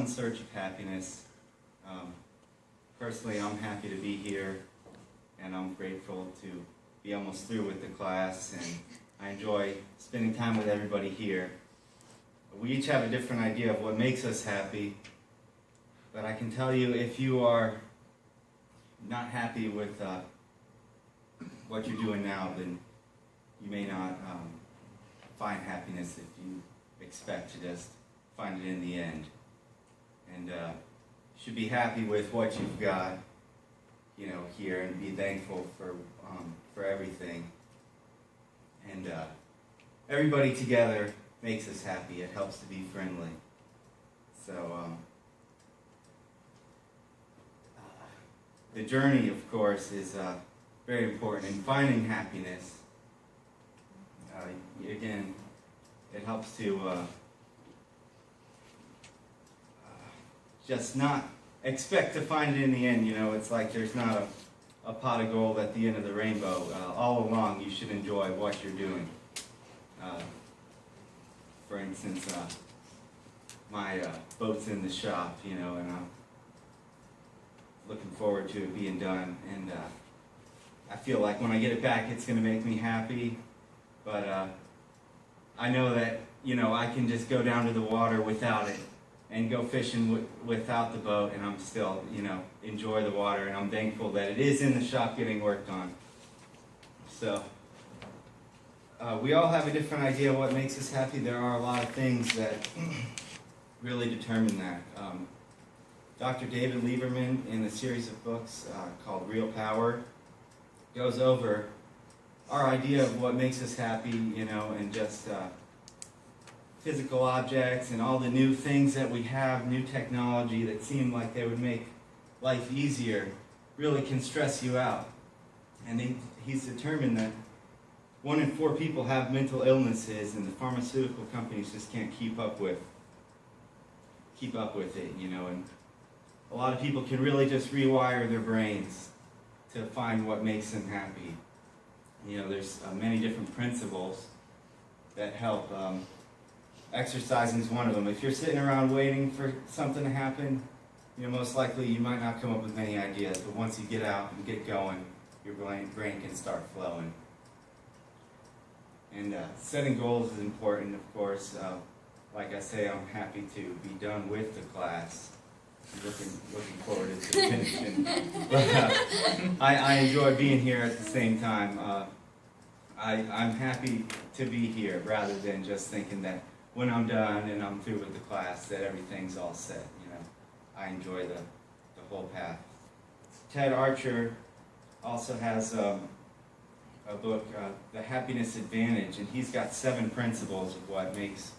in search of happiness. Personally, I'm happy to be here, and I'm grateful to be almost through with the class, and I enjoy spending time with everybody here. We each have a different idea of what makes us happy, but I can tell you, if you are not happy with what you're doing now, then you may not find happiness if you expect to just find it in the end. And you should be happy with what you've got, you know, here, and be thankful for everything. And everybody together makes us happy. It helps to be friendly. So the journey, of course, is very important in finding happiness. Again, it helps to just not expect to find it in the end. You know, it's like there's not a pot of gold at the end of the rainbow. All along, you should enjoy what you're doing. For instance, my boat's in the shop, you know, and I'm looking forward to it being done. And I feel like when I get it back, it's going to make me happy. But I know that, you know, I can just go down to the water without it and go fishing without the boat, and I'm still, you know, enjoy the water, and I'm thankful that it is in the shop getting worked on. So we all have a different idea of what makes us happy. There are a lot of things that really determine that. Dr. David Lieberman, in a series of books called Real Power, goes over our idea of what makes us happy, you know, and just physical objects and all the new things that we have, new technology that seem like they would make life easier, really can stress you out. And he's determined that 1 in 4 people have mental illnesses, and the pharmaceutical companies just can't keep up with it, you know. And a lot of people can really just rewire their brains to find what makes them happy. You know, there's many different principles that help. Exercising is one of them. If you're sitting around waiting for something to happen, you know, most likely you might not come up with many ideas, but once you get out and get going, your brain can start flowing. And setting goals is important, of course. Like I say, I'm happy to be done with the class. I'm looking forward to finishing. But I enjoy being here at the same time. I'm happy to be here rather than just thinking that when I'm done and I'm through with the class that everything's all set. You know, I enjoy the whole path. Ted Archer also has a book, The Happiness Advantage, and he's got 7 principles of what makes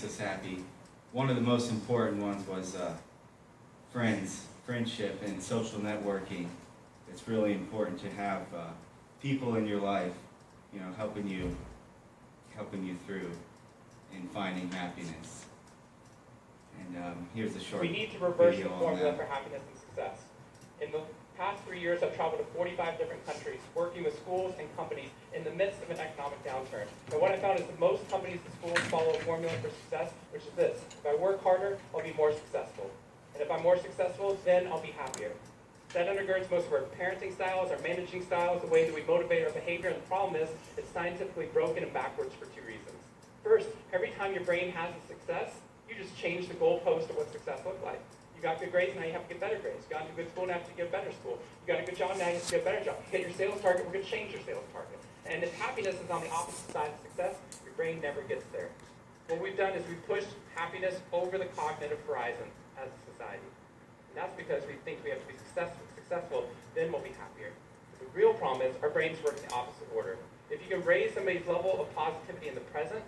us happy. One of the most important ones was friendship, and social networking. It's really important to have people in your life, you know, helping you through in finding happiness. And here's a short We need to reverse the video on formula that. for happiness and success. In the past 3 years, I've traveled to 45 different countries, working with schools and companies in the midst of an economic downturn. And what I found is that most companies and schools follow a formula for success, which is this: if I work harder, I'll be more successful. And if I'm more successful, then I'll be happier. That undergirds most of our parenting styles, our managing styles, the way that we motivate our behavior. And the problem is, it's scientifically broken and backwards for 2 reasons. First, every time your brain has a success, you just change the goalpost of what success looks like. You got good grades, now you have to get better grades. You got into good school, now you have to get a better school. You got a good job, now you have to get a better job. You hit your sales target, we're going to change your sales target. And if happiness is on the opposite side of success, your brain never gets there. What we've done is we've pushed happiness over the cognitive horizon as a society. And that's because we think we have to be successful, then we'll be happier. The real problem is our brains work in the opposite order. If you can raise somebody's level of positivity in the present,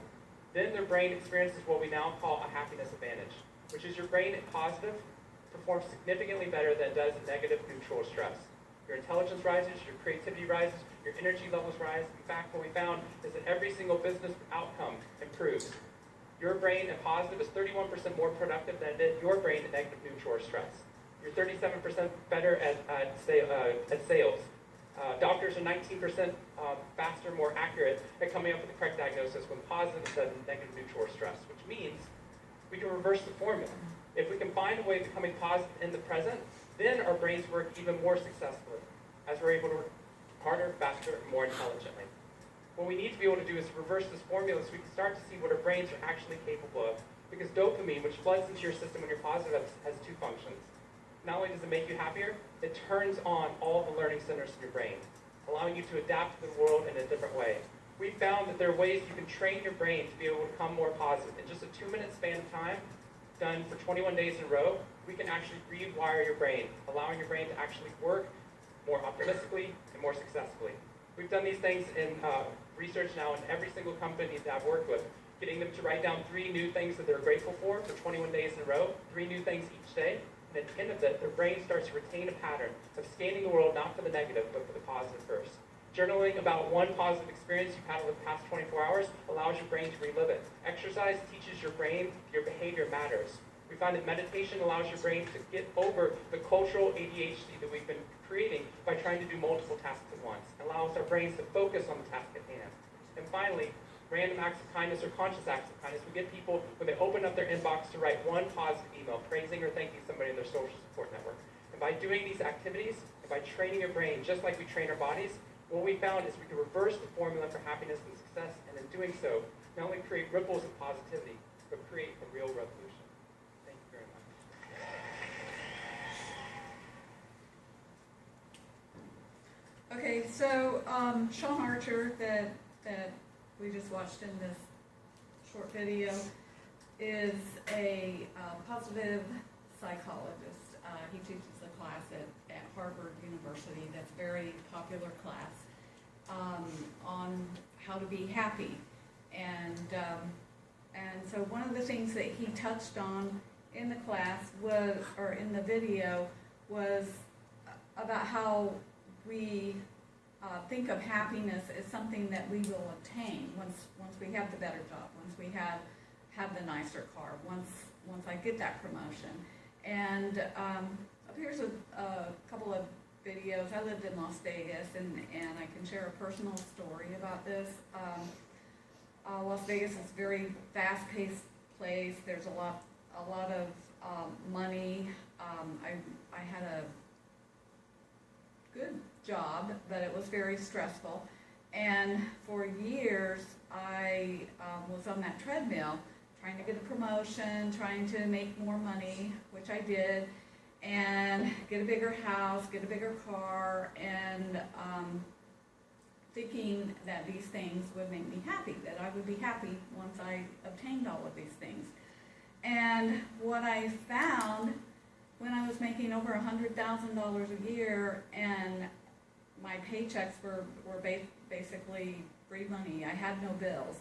then their brain experiences what we now call a happiness advantage, which is your brain at positive performs significantly better than it does in negative, neutral, or stress. Your intelligence rises, your creativity rises, your energy levels rise. In fact, what we found is that every single business outcome improves. Your brain at positive is 31% more productive than your brain at negative, neutral, or stress. You're 37% better at sales. Doctors are 19% faster, more accurate at coming up with the correct diagnosis when positive instead of negative, neutral, or stress, which means We can reverse the formula. If we can find a way of becoming positive in the present, then our brains work even more successfully, as we're able to work harder, faster, and more intelligently. What we need to be able to do is reverse this formula so we can start to see what our brains are actually capable of. Because dopamine, which floods into your system when you're positive, has two functions. Not only does it make you happier, it turns on all the learning centers in your brain, allowing you to adapt to the world in a different way. We found that there are ways you can train your brain to be able to become more positive. In just a 2-minute span of time, done for 21 days in a row, we can actually rewire your brain, allowing your brain to actually work more optimistically and more successfully. We've done these things in research now in every single company that I've worked with, getting them to write down 3 new things that they're grateful for 21 days in a row, 3 new things each day. And at the end of it, their brain starts to retain a pattern of scanning the world not for the negative, but for the positive first. Journaling about one positive experience you've had over the past 24 hours allows your brain to relive it. Exercise teaches your brain your behavior matters. We find that meditation allows your brain to get over the cultural ADHD that we've been creating by trying to do multiple tasks at once. It allows our brains to focus on the task at hand. And finally, random acts of kindness or conscious acts of kindness. We get people, when they open up their inbox, to write one positive email, praising or thanking somebody in their social support network. And by doing these activities, and by training your brain, just like we train our bodies, what we found is we can reverse the formula for happiness and success, and in doing so, not only create ripples of positivity, but create a real revolution. Thank you very much. Okay, so Sean Archer, that we just watched in this short video, is a positive psychologist. He teaches a class at Harvard University that's a very popular class on how to be happy. And so one of the things that he touched on in the class was, or in the video, was about how we think of happiness as something that we will obtain once we have the better job, once we have the nicer car, once I get that promotion. And up here's a couple of videos. I lived in Las Vegas, and I can share a personal story about this. Las Vegas is a very fast-paced place. There's a lot of money. I had a good job, but it was very stressful. And for years, I was on that treadmill, trying to get a promotion, trying to make more money, which I did, and get a bigger house, get a bigger car, and thinking that these things would make me happy, that I would be happy once I obtained all of these things. And what I found when I was making over $100,000 a year and my paychecks were basically free money, I had no bills.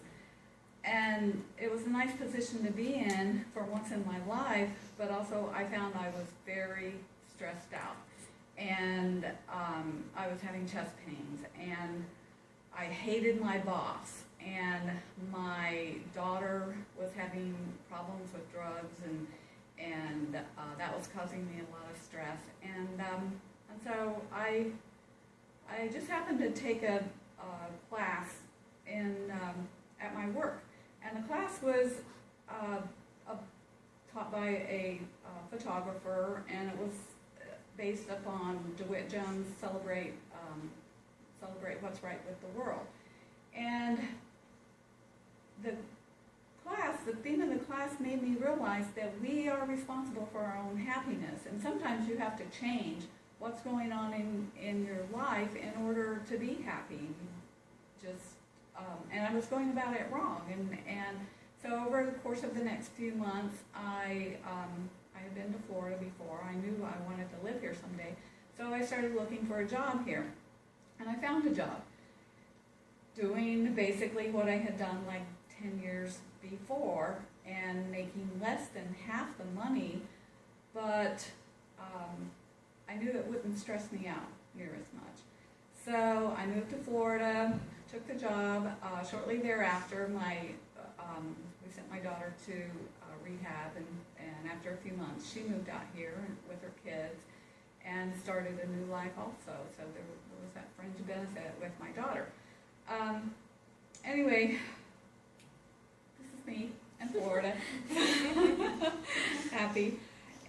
And it was a nice position to be in for once in my life, but also I found I was very stressed out. And I was having chest pains, and I hated my boss, and my daughter was having problems with drugs, and that was causing me a lot of stress. And so I just happened to take a class at my work. And the class was taught by a photographer, and it was based upon DeWitt Jones' Celebrate What's Right with the World. And the theme of the class made me realize that we are responsible for our own happiness, and sometimes you have to change what's going on in your life in order to be happy. And I was going about it wrong, and so over the course of the next few months, I had been to Florida before. I knew I wanted to live here someday, so I started looking for a job here, and I found a job doing basically what I had done like 10 years before, and making less than half the money, but I knew it wouldn't stress me out near as much. So I moved to Florida, took the job. Shortly thereafter, we sent my daughter to rehab, and after a few months, she moved out here with her kids and started a new life also. So there was that fringe benefit with my daughter. Anyway, this is me in Florida. happy.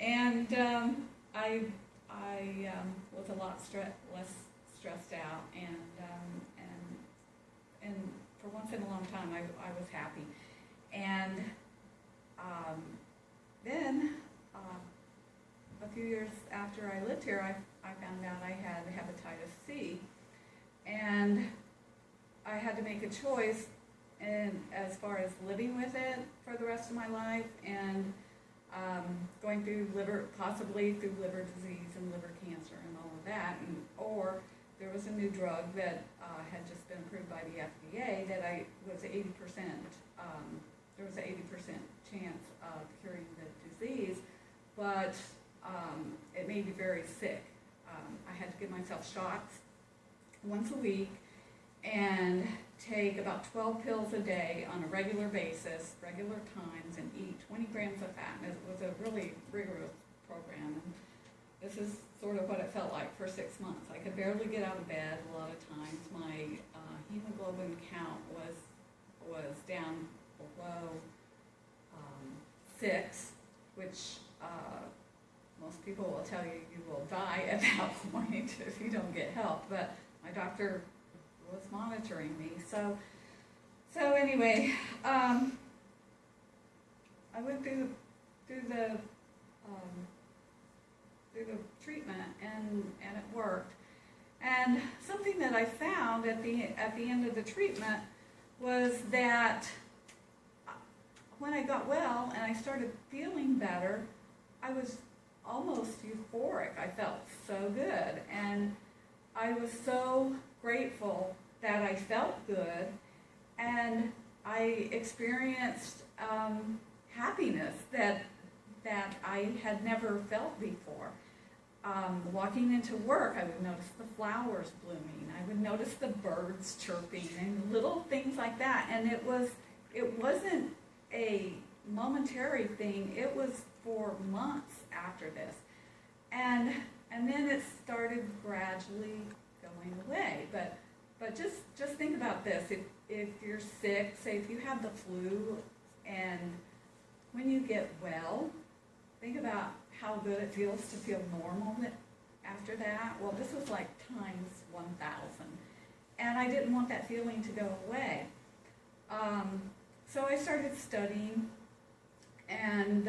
And I was a lot less stressed out, and for once in a long time, I was happy. And then a few years after I lived here, I found out I had hepatitis C, and I had to make a choice, and as far as living with it for the rest of my life, and going through possibly through liver disease and liver cancer and all of that, or there was a new drug that had just been approved by the FDA that I was 80%. There was an 80% chance of curing the disease, but it made me very sick. I had to give myself shots once a week and take about 12 pills a day on a regular basis, regular times, and eat 20 grams of fat. And it was a really rigorous program. And this is sort of what it felt like for 6 months. I could barely get out of bed a lot of times. My hemoglobin count was down below 6, which most people will tell you you will die at that point if you don't get help. But my doctor was monitoring me. So anyway, I went through the treatment, and it worked. And something that I found at the end of the treatment was that when I got well and I started feeling better, I was almost euphoric. I felt so good, and I was so grateful that I felt good, and I experienced happiness that I had never felt before. Walking into work, I would notice the flowers blooming. I would notice the birds chirping and little things like that. And it wasn't a momentary thing. It was for months after this, and then it started gradually going away. But just think about this. If you're sick, say if you have the flu, and when you get well, think about how good it feels to feel normal after that. Well, this was like times 1,000, and I didn't want that feeling to go away. So I started studying and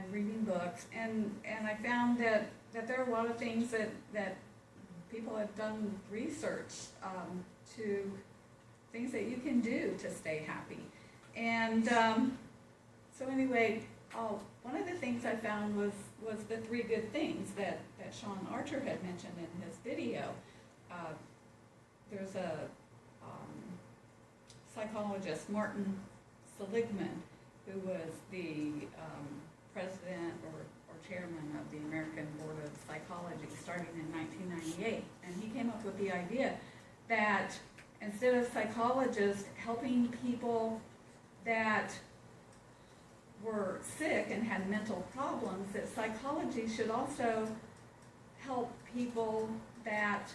reading books, and I found that there are a lot of things that people have done research to things that you can do to stay happy. And so anyway, one of the things I found was the 3 good things that Sean Archer had mentioned in his video. There's a psychologist, Martin Seligman, who was the president or chairman of the American Board of Psychology starting in 1998. And he came up with the idea that instead of psychologists helping people that were sick and had mental problems, that psychology should also help people that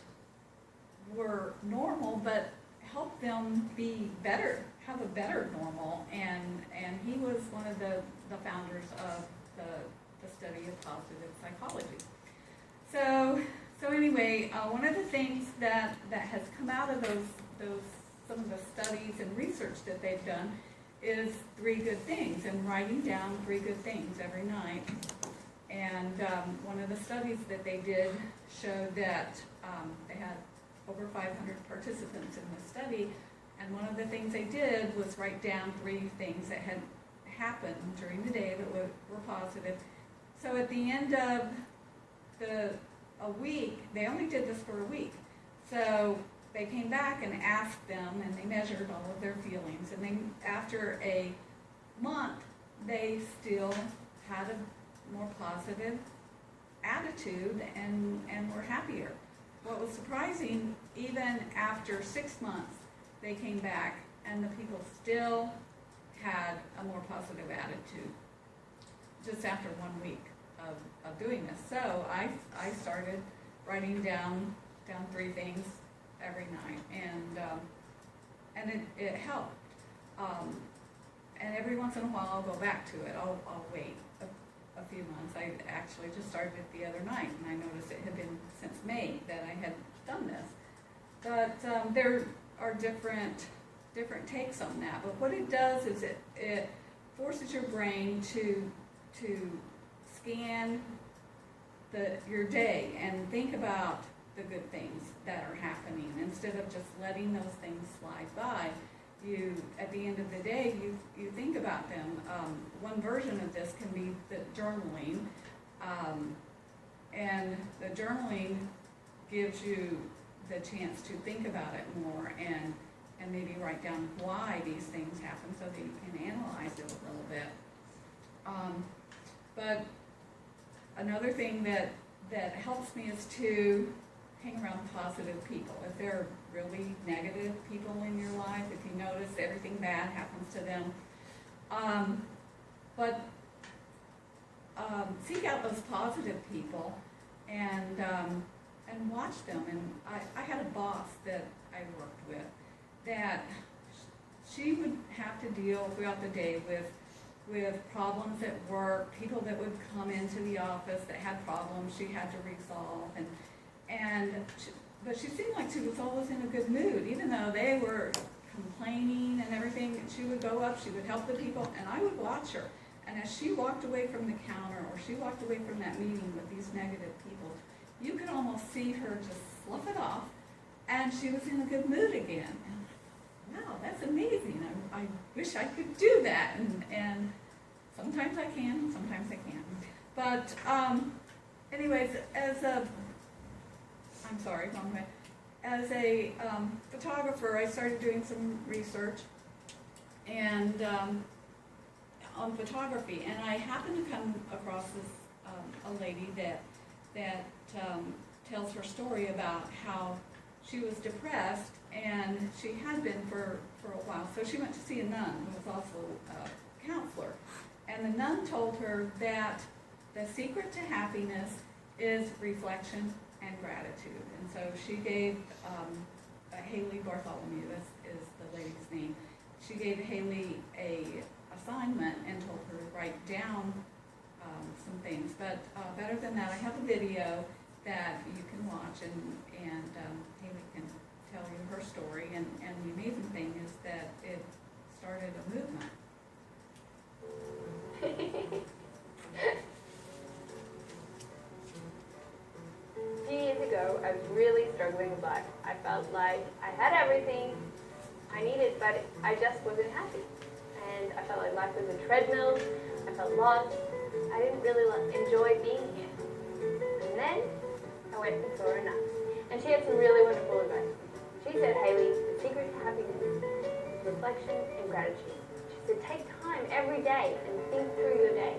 were normal, but help them be better, have a better normal. And he was one of the founders of the study of positive psychology. So anyway, one of the things that has come out of some of the studies and research that they've done is 3 good things, and writing down 3 good things every night. And one of the studies that they did showed that they had over 500 participants in the study, and one of the things they did was write down 3 things that had happened during the day that were positive. So at the end of a week, they only did this for a week. So they came back and asked them, and they measured all of their feelings. And after a month, they still had a more positive attitude and were happier. What was surprising, even after 6 months, they came back and the people still had a more positive attitude just after 1 week of doing this. So I started writing down 3 things every night, and it helped. And every once in a while I'll go back to it. I'll wait a few months. I actually just started it the other night, and I noticed it had been since May that I had done this. But there are different takes on that. But what it does is it forces your brain to scan your day and think about the good things that are happening instead of just letting those things slide by. You, at the end of the day, you think about them. One version of this can be the journaling, and the journaling gives you the chance to think about it more and maybe write down why these things happen so that you can analyze it a little bit. But another thing that helps me is to hang around positive people. If there are really negative people in your life, if you notice everything bad happens to them, but seek out those positive people and watch them. And I had a boss that I worked with that she would have to deal throughout the day with problems at work, people that would come into the office that had problems she had to resolve, but she seemed like she was always in a good mood, even though they were complaining and everything. She would go up, she would help the people, and I would watch her. And as she walked away from the counter, or she walked away from that meeting with these negative people, you could almost see her just slough it off, and she was in a good mood again. And wow, that's amazing. I wish I could do that, and sometimes I can, sometimes I can't. But anyways, as a photographer, I started doing some research and on photography, and I happened to come across this a lady that tells her story about how she was depressed, and she had been for a while. So she went to see a nun who was also a counselor, and the nun told her that the secret to happiness is reflection and gratitude. And so she gave Haley Bartholomew, is the lady's name. She gave Haley a assignment and told her to write down some things. But better than that, I have a video that you can watch, and Haley can tell you her story. And the amazing thing is that it started a movement. 2 years ago, I was really struggling with life. I felt like I had everything I needed, but I just wasn't happy. And I felt like life was a treadmill. I felt lost. I didn't really enjoy being here. And then I went and saw a nun. And she had some really wonderful advice. She said, Haley, the secret to happiness is reflection and gratitude. She said, take time every day and think through your day.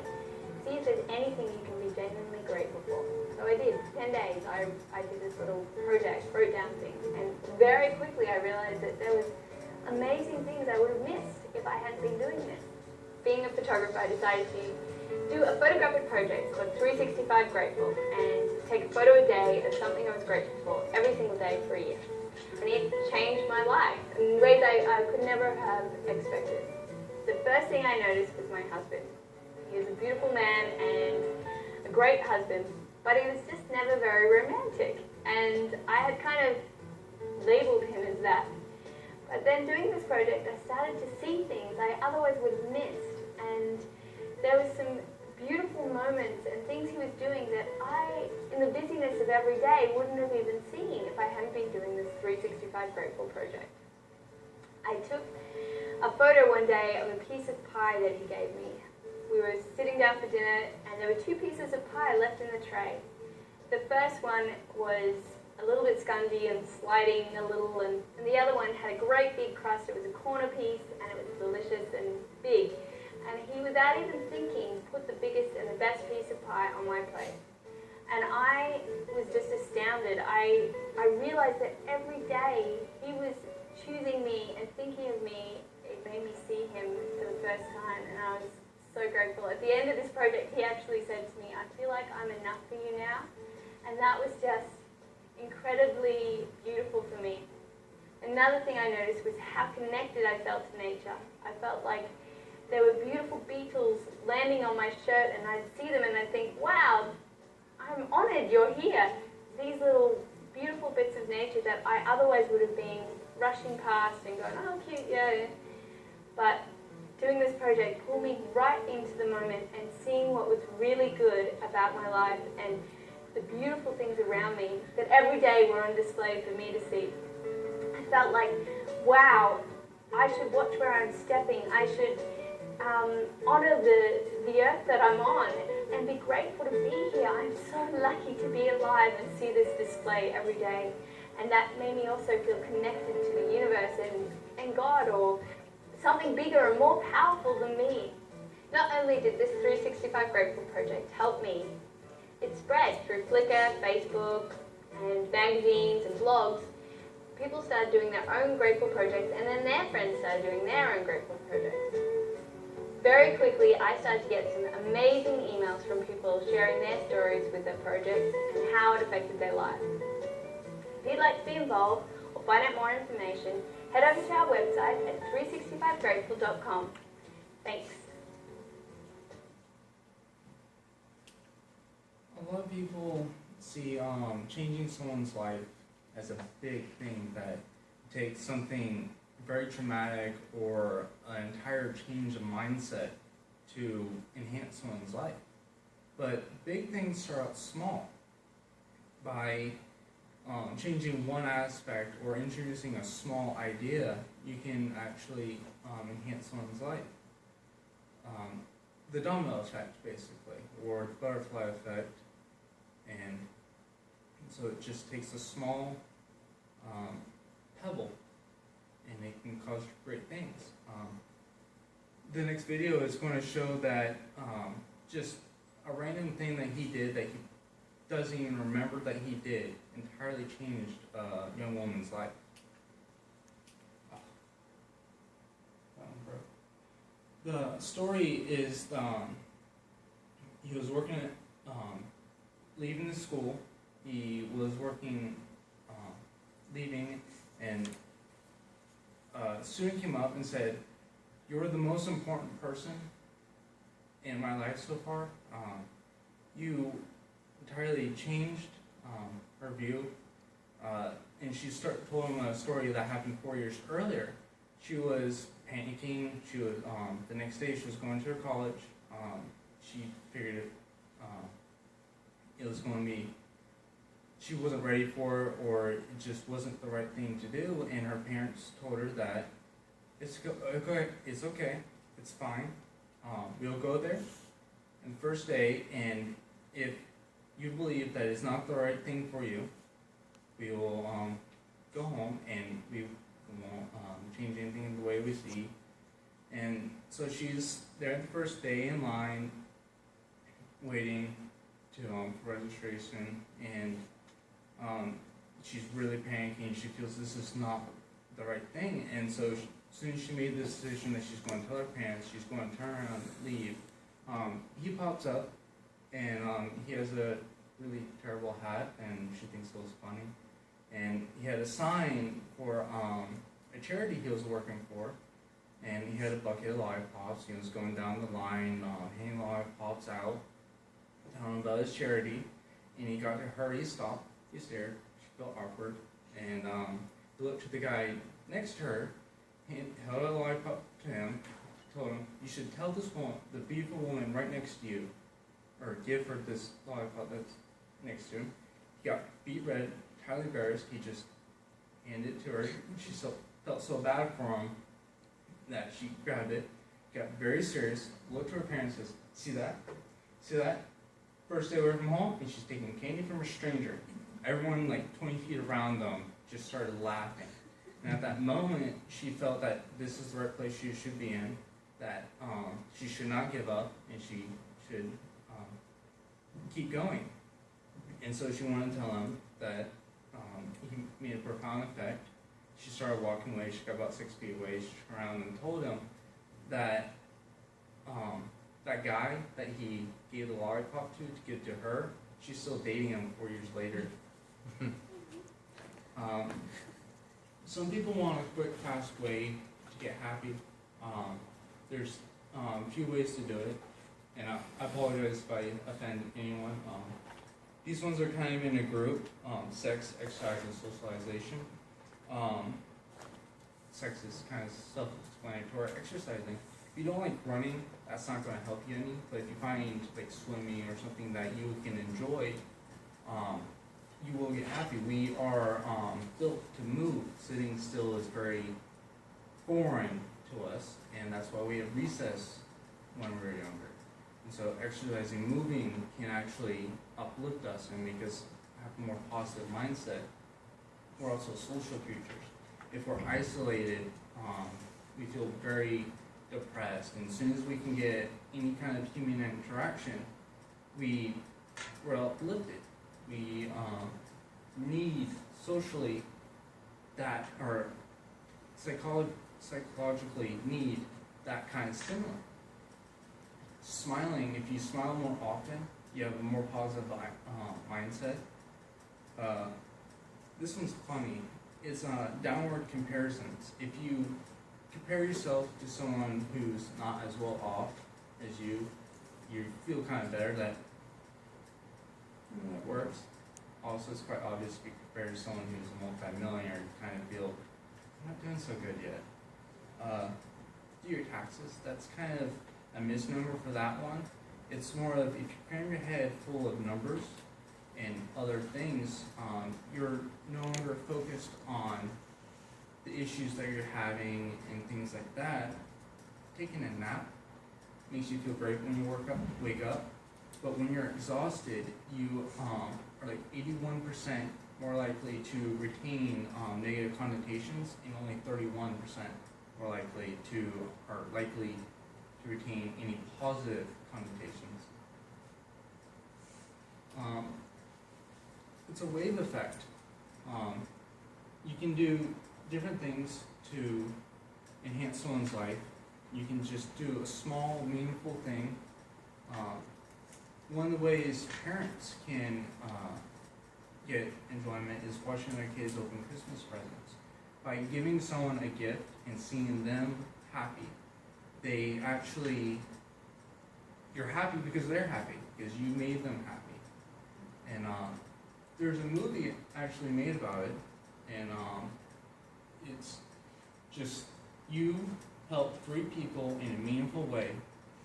See if there's anything you can be genuinely grateful for. So I did. 10 days, I did this little project, wrote down things. And very quickly I realized that there was amazing things I would have missed if I hadn't been doing this. Being a photographer, I decided to do a photographic project called 365 Grateful and take a photo a day of something I was grateful for every single day for a year. And it changed my life in ways I could never have expected. The first thing I noticed was my husband. He was a beautiful man and a great husband, but he was just never very romantic. And I had kind of labeled him as that. But then doing this project, I started to see things I otherwise would have missed. And there was some beautiful moments and things he was doing that I, in the busyness of every day, wouldn't have even seen if I hadn't been doing this 365 Grateful project. I took a photo one day of a piece of pie that he gave me. We were sitting down for dinner, and there were 2 pieces of pie left in the tray. The first one was a little bit scungy and sliding a little, and the other one had a great big crust. It was a corner piece, and it was delicious and big. And he, without even thinking, put the biggest and the best piece of pie on my plate. And I was just astounded. I realized that every day he was choosing me and thinking of me. It made me see him for the first time, and I was so grateful. At the end of this project, he actually said to me, I feel like I'm enough for you now. And that was just incredibly beautiful for me. Another thing I noticed was how connected I felt to nature. I felt like there were beautiful beetles landing on my shirt, and I'd see them and I'd think, wow, I'm honored you're here. These little beautiful bits of nature that I otherwise would have been rushing past and going, oh, cute, yeah. But doing this project pulled me right into the moment and seeing what was really good about my life and the beautiful things around me that every day were on display for me to see. I felt like, wow, I should watch where I'm stepping. I should honor the earth that I'm on and be grateful to be here. I'm so lucky to be alive and see this display every day. And that made me also feel connected to the universe and God, or something bigger and more powerful than me. Not only did this 365 Grateful project help me, it spread through Flickr, Facebook, and magazines and blogs. People started doing their own grateful projects, and then their friends started doing their own grateful projects. Very quickly, I started to get some amazing emails from people sharing their stories with their projects and how it affected their lives. If you'd like to be involved or find out more information, head over to our website at 365grateful.com. Thanks. A lot of people see changing someone's life as a big thing that takes something very traumatic or an entire change of mindset to enhance someone's life. But big things start out small. By changing one aspect or introducing a small idea, you can actually enhance someone's life. The domino effect, basically, or the butterfly effect. And so it just takes a small pebble and it can cause great things. The next video is going to show that just a random thing that he did that he doesn't even remember that he did entirely changed a young woman's life. The story is he was working at leaving the school. He was working, leaving, and a student came up and said, "You're the most important person in my life so far. You entirely changed her view." And she told him a story that happened 4 years earlier. She was panicking. She was the next day she was going to her college. She figured it was going to be, she wasn't ready for it, or it just wasn't the right thing to do, and her parents told her that it's okay, it's fine, we'll go there on the first day, and if you believe that it's not the right thing for you, we will go home and we won't change anything in the way we see. And so she's there the first day in line, waiting to for registration, and she's really panicking. She feels this is not the right thing, and so as soon as she made the decision that she's going to tell her parents, she's going to turn around and leave, he pops up, and he has a really terrible hat, and she thinks it was funny, and he had a sign for a charity he was working for, and he had a bucket of lollipops. He was going down the line, handing lollipops out, telling him about his charity, and he got to her. He stopped, he stared, she felt awkward, and he looked to the guy next to her, he held a lollipop to him, told him, "You should tell this woman, the beautiful woman right next to you, or give her this lollipop that's next to him." He got beet red, entirely embarrassed. He just handed it to her. She felt so bad for him that she grabbed it, got very serious, looked to her parents, and says, "See that? See that? First day away from home, and she's taking candy from a stranger." Everyone, like 20 feet around them, just started laughing. And at that moment, she felt that this is the right place she should be in, that she should not give up, and she should keep going. And so she wanted to tell him that he made a profound effect. She started walking away. She got about 6 feet away. She turned around and told him that that guy that he gave the lollipop to give to her, she's still dating him 4 years later. Some people want a quick, fast way to get happy. There's a few ways to do it. and I apologize if I offend anyone. These ones are kind of in a group, sex, exercise, and socialization. Sex is kind of self-explanatory. Exercising, if you don't like running, that's not going to help you any, but if you find like swimming or something that you can enjoy, you will get happy. We are built to move. Sitting still is very foreign to us, and that's why we have recess when we're younger. And so exercising, moving can actually uplift us and make us have a more positive mindset. We're also social creatures. If we're isolated, we feel very depressed, and as soon as we can get any kind of human interaction, we're uplifted. We need socially that, or psychologically need that kind of stimulus. Smiling, if you smile more often, you have a more positive mindset. This one's funny. It's downward comparisons. If you compare yourself to someone who's not as well off as you feel kind of better. That works. Also, it's quite obvious if you compare to someone who's a multi-millionaire, you kind of feel, I'm not doing so good yet. Do your taxes. That's kind of a misnomer for that one. It's more of, if you cram your head full of numbers and other things, you're no longer focused on the issues that you're having and things like that. Taking a nap makes you feel great when you wake up. But when you're exhausted, you are like 81% more likely to retain negative connotations, and only 31% more likely to retain any positive connotations. It's a wave effect. You can do different things to enhance someone's life. You can just do a small, meaningful thing. One of the ways parents can get enjoyment is watching their kids open Christmas presents. By giving someone a gift and seeing them happy, you're happy because they're happy, because you made them happy. And there's a movie actually made about it, and it's just you help 3 people in a meaningful way,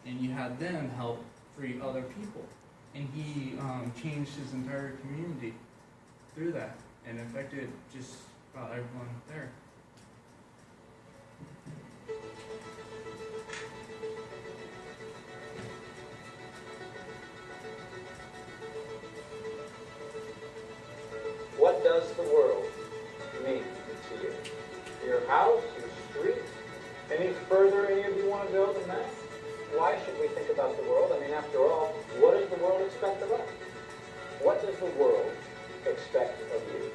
and you had them help 3 other people. And he changed his entire community through that, and affected just about everyone there. What does the world mean to you? Your house, your street? Any further any of you want to go than that? Why should we think about the world? I mean, after all, what does the world expect of us? What does the world expect of you?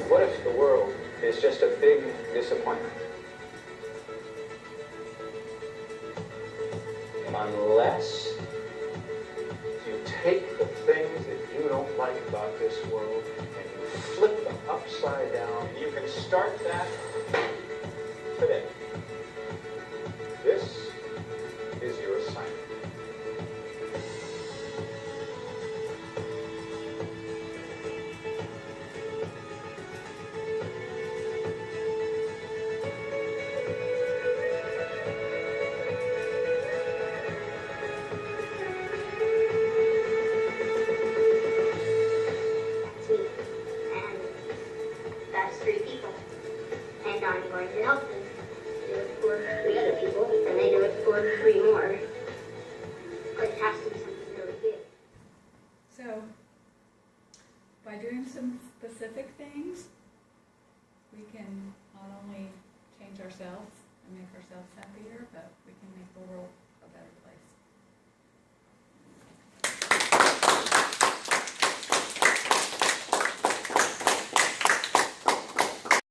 What if the world is just a big disappointment? Unless you take the things that you don't like about this world and you flip them upside down, you can start that today. This is your assignment. That's 3 people. And I'm going to help them do it for 3 other people, and they do it for 3 more. But it has to be something really big. So, by doing some specific things, we can not only change ourselves and make ourselves happier,